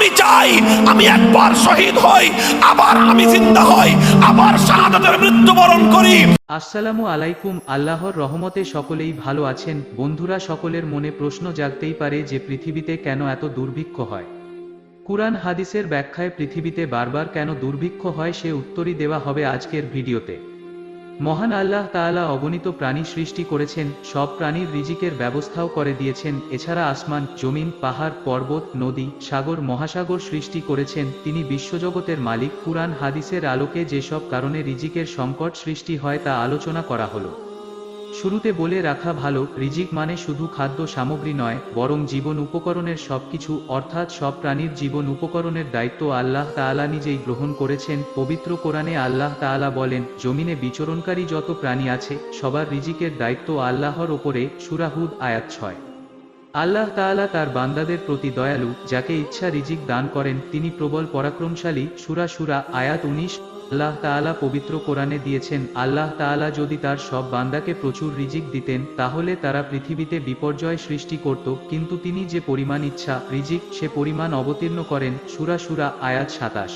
আমি চাই আমি একবার শহীদ হই, আবার আমি জিন্দা হই, আবার শাহাদাতের মৃত্যুবরণ করি। আসসালামু আলাইকুম। আল্লাহর রহমতে সকলেই ভালো আছেন। বন্ধুরা, সকলের মনে প্রশ্ন জাগতেই পারে যে পৃথিবীতে কেন এত দুর্ভিক্ষ হয়। কুরআন হাদিসের ব্যাখ্যায় পৃথিবীতে বারবার কেন দুর্ভিক্ষ হয় সে উত্তরই দেওয়া হবে আজকের ভিডিওতে। মহান আল্লাহ তাআলা অগণিত প্রাণী সৃষ্টি করেছেন, সব প্রাণীর রিজিকের ব্যবস্থাও করে দিয়েছেন। এছাড়া আসমান, জমিন, পাহাড়, পর্বত, নদী, সাগর, মহাসাগর সৃষ্টি করেছেন। তিনি বিশ্বজগতের মালিক। কুরআন হাদিসের আলোকে যেসব কারণে রিজিকের সংকট সৃষ্টি হয় তা আলোচনা করা হলো। শুরুতে বলে রাখা ভালো, রিজিক মানে শুধু খাদ্য সামগ্রী নয়, বরং জীবন উপকরণের সবকিছু, অর্থাৎ সব প্রাণীর জীবন উপকরণের দায়িত্ব আল্লাহ তাআলা নিজেই গ্রহণ করেছেন। পবিত্র কোরআনে আল্লাহ তাআলা বলেন, জমিনে বিচরণকারী যত প্রাণী আছে সবার রিজিকের দায়িত্ব আল্লাহর ওপরে। সূরা হুদ আয়াত 6। আল্লাহ তাআলা তার বান্দাদের প্রতি দয়ালু, যাকে ইচ্ছা রিজিক দান করেন। তিনি প্রবল পরাক্রমশালী। সূরা আয়াত 19। আল্লাহ তাআলা পবিত্র কোরআনে দিয়েছেন, আল্লাহ তাআলা যদি তার সব বান্দাকে প্রচুর রিজিক দিতেন তাহলে তারা পৃথিবীতে বিপর্যয় সৃষ্টি করত, কিন্তু তিনি যে পরিমাণ ইচ্ছা রিজিক সে পরিমাণ অবতীর্ণ করেন। সূরা আয়াত 27।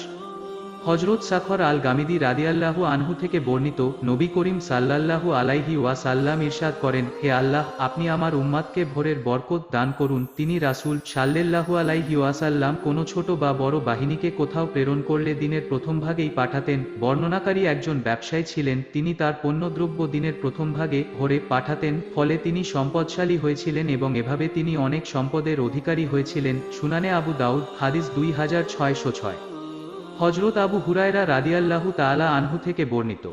হযরত সাখর আল গামিদি রাদিয়াল্লাহু আনহু থেকে বর্ণিত, নবী করিম সাল্লাল্লাহু আলাইহি ওয়াসাল্লাম ইরশাদ করেন, হে আল্লাহ, আপনি আমার উম্মাতকে ভোরের বরকত দান করুন। তিনি রাসূল সাল্লাল্লাহু আলাইহি ওয়াসাল্লাম কোনো ছোট বা বড় বাহিনীকে কোথাও প্রেরণ করলে দিনের প্রথম ভাগেই পাঠাতেন। বর্ণনাকারী একজন ব্যবসায়ী ছিলেন, তিনি তার পণ্যদ্রব্য দিনের প্রথম ভাগে ভোরে পাঠাতেন, ফলে তিনি সম্পদশালী হয়েছিলেন এবং এভাবে তিনি অনেক সম্পদের অধিকারী হয়েছিলেন। সুনানে আবু দাউদ হাদিস 2606। হযরত আবু হুরায়রা রাদিয়াল্লাহু তাআলা আনহু থেকে বর্ণিত,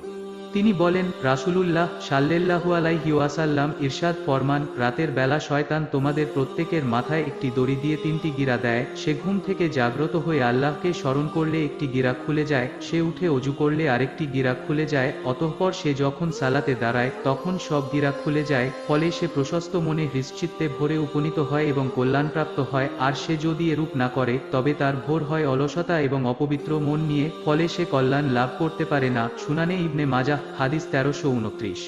তিনি বলেন, রাসূলুল্লাহ সাল্লাল্লাহু আলাইহি ওয়াসাল্লাম ইরশাদ ফরমান, রাতের বেলা শয়তান তোমাদের প্রত্যেকের মাথায় একটি দড়ি দিয়ে 3টি গিরা দেয়। সে ঘুম থেকে জাগ্রত হয়ে আল্লাহকে স্মরণ করলে একটি গিরা খুলে যায়, সে উঠে ওযু করলে আরেকটি গিরা খুলে যায়, অতঃপর সে যখন সালাতে দাঁড়ায় তখন সব গিরা খুলে যায়, ফলে সে প্রশস্ত মনে হৃষ্টচিত্তে ভোরে উপনীত হয় এবং কল্যাণপ্রাপ্ত হয়। আর সে যদি এরূপ না করে তবে তার ভোর হয় অলসতা এবং অপবিত্র মন নিয়ে, ফলে সে কল্যাণ লাভ করতে পারে না। সুনানে ইবনে মাজাহ হাদিস 1329।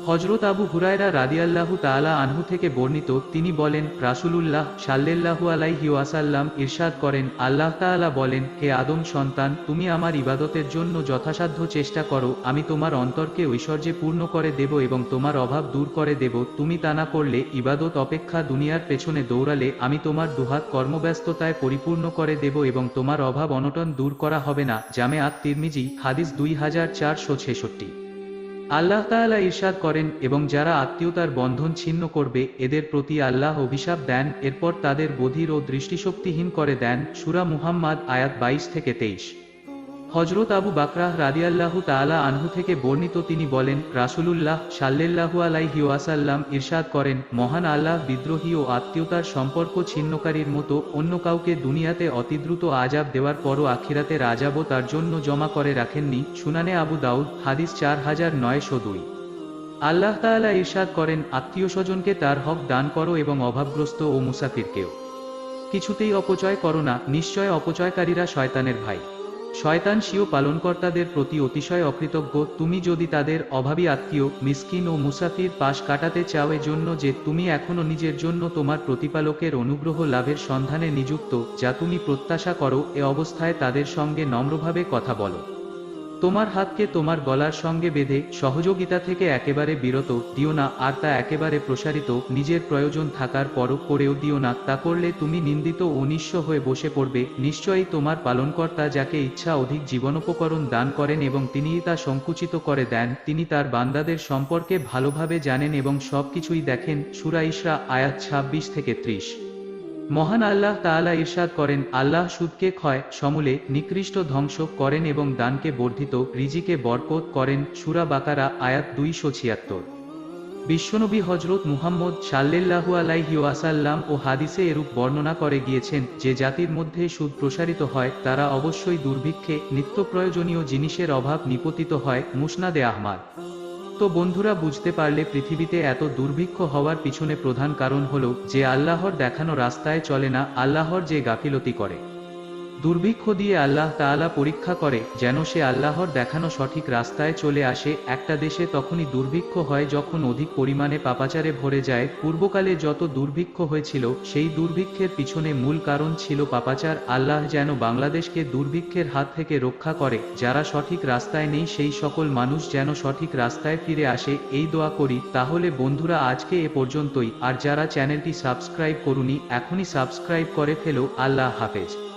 হযরত আবু হুরায়রা রাদিয়াল্লাহু তাআলা আনহু থেকে বর্ণিত, তিনি বলেন, রাসূলুল্লাহ সাল্লাল্লাহু আলাইহি ওয়াসাল্লাম ইরশাদ করেন, আল্লাহ তাআলা বলেন, হে আদম সন্তান, তুমি আমার ইবাদতের জন্য যথাসাধ্য চেষ্টা করো, আমি তোমার অন্তরকে ঐশ্বর্যে পূর্ণ করে দেব এবং তোমার অভাব দূর করে দেব। তুমি তা না করলে, ইবাদত অপেক্ষা দুনিয়ার পেছনে দৌড়ালে, আমি তোমার দুহাত কর্মব্যস্ততায় পরিপূর্ণ করে দেব এবং তোমার অভাব অনটন দূর করা হবে না। জামে আত-তিরমিজি হাদিস 2466। আল্লাহ তাআলা ইরশাদ করেন, এবং যারা আত্মীয়তার বন্ধন ছিন্ন করবে এদের প্রতি আল্লাহ অভিশাপ দেন, এরপর তাদের বধির ও দৃষ্টিশক্তিহীন করে দেন। সূরা মুহাম্মদ আয়াত 22 থেকে 23। হযরত আবু বাকরাহ রাদিয়াল্লাহু তাআলা আনহু থেকে বর্ণিত, তিনি বলেন, রাসূলুল্লাহ সাল্লাল্লাহু আলাইহি ওয়াসাল্লাম ইরশাদ করেন, মহান আল্লাহ বিদ্রোহী ও আত্মীয়তার সম্পর্ক ছিন্নকারীর মতো অন্য কাউকে দুনিয়াতে অতিদ্রুত আযাব দেওয়ার পরও আখিরাতের আযাবও তার জন্য জমা করে রাখেননি। সুনানে আবু দাউদ হাদিস 4902। আল্লাহ তাআলা ইরশাদ করেন, আত্মীয়স্বজনকে তার হক দান করো এবং অভাবগ্রস্ত ও মুসাফিরকেও কিছুতেই অপচয় করো না, নিশ্চয় অপচয়কারীরা শয়তানের ভাই। শয়তান স্বীয় পালনকর্তাদের প্রতি অতিশয় অকৃতজ্ঞ। তুমি যদি তাদের অভাবী আত্মীয়, মিসকিন ও মুসাফির পাশ কাটাতে চাও এজন্য যে তুমি এখনো নিজের জন্য তোমার প্রতিপালকের অনুগ্রহ লাভের সন্ধানে নিযুক্ত, যা তুমি প্রত্যাশা করো, এ অবস্থায় তাদের সঙ্গে নম্রভাবে কথা বলো। তোমার হাতকে তোমার গলার সঙ্গে বেঁধে সহযোগিতা থেকে একেবারে বিরত দিও না, আর তা একেবারে প্রসারিত নিজের প্রয়োজন থাকার পরও করেও দিও না। তা করলে তুমি নিন্দিত ও নিঃস্ব হয়ে বসে পড়বে। নিশ্চয়ই তোমার পালনকর্তা যাকে ইচ্ছা অধিক জীবনোপকরণ দান করেন এবং তিনিই তা সংকুচিত করে দেন। তিনি তার বান্দাদের সম্পর্কে ভালোভাবে জানেন এবং সবকিছুই দেখেন। সূরা ইসরা আয়াত 26 থেকে 30। মহান আল্লাহ তাআলা ইরশাদ করেন, আল্লাহ সুদকে ক্ষয় সমূলে নিকৃষ্ট ধ্বংস করেন এবং দানকে বর্ধিত রিজিকে বরকত করেন। সূরা বাকারা আয়াত 276। বিশ্বনবী হযরত মুহাম্মদ সাল্লাল্লাহু আলাইহি ওয়াসাল্লাম ও হাদিসে এরূপ বর্ণনা করে গিয়েছেন, যে জাতির মধ্যে সুদ প্রসারিত হয় তারা অবশ্যই দুর্ভিক্ষে, নিত্য প্রয়োজনীয় জিনিসের অভাব নিপতিত হয়। মুসনাদে আহমদ। তো বন্ধুরা, বুঝতে পারলে পৃথিবীতে এত দুর্ভিক্ষ হওয়ার পিছনে প্রধান কারণ হলো যে আল্লাহর দেখানো রাস্তায় চলে না, আল্লাহর যে গাফিলতি করে। দুর্ভিক্ষ দিয়ে আল্লাহ তাআলা পরীক্ষা করে যেন সে আল্লাহর দেখানো সঠিক রাস্তায় চলে আসে। একটা দেশে তখনই দুর্ভিক্ষ হয় যখন অধিক পরিমাণে পাপাচারে ভরে যায়। পূর্বকালে যত দুর্ভিক্ষ হয়েছিল সেই দুর্ভিক্ষের পিছনে মূল কারণ ছিল পাপাচার। আল্লাহ যেন বাংলাদেশকে দুর্ভিক্ষের হাত থেকে রক্ষা করে, যারা সঠিক রাস্তায় নেই সেই সকল মানুষ যেন সঠিক রাস্তায় ফিরে আসে, এই দোয়া করি। তাহলে বন্ধুরা আজকে এ পর্যন্তই। আর যারা চ্যানেলটি সাবস্ক্রাইব করুনি এখনই সাবস্ক্রাইব করে ফেলো। আল্লাহ হাফেজ।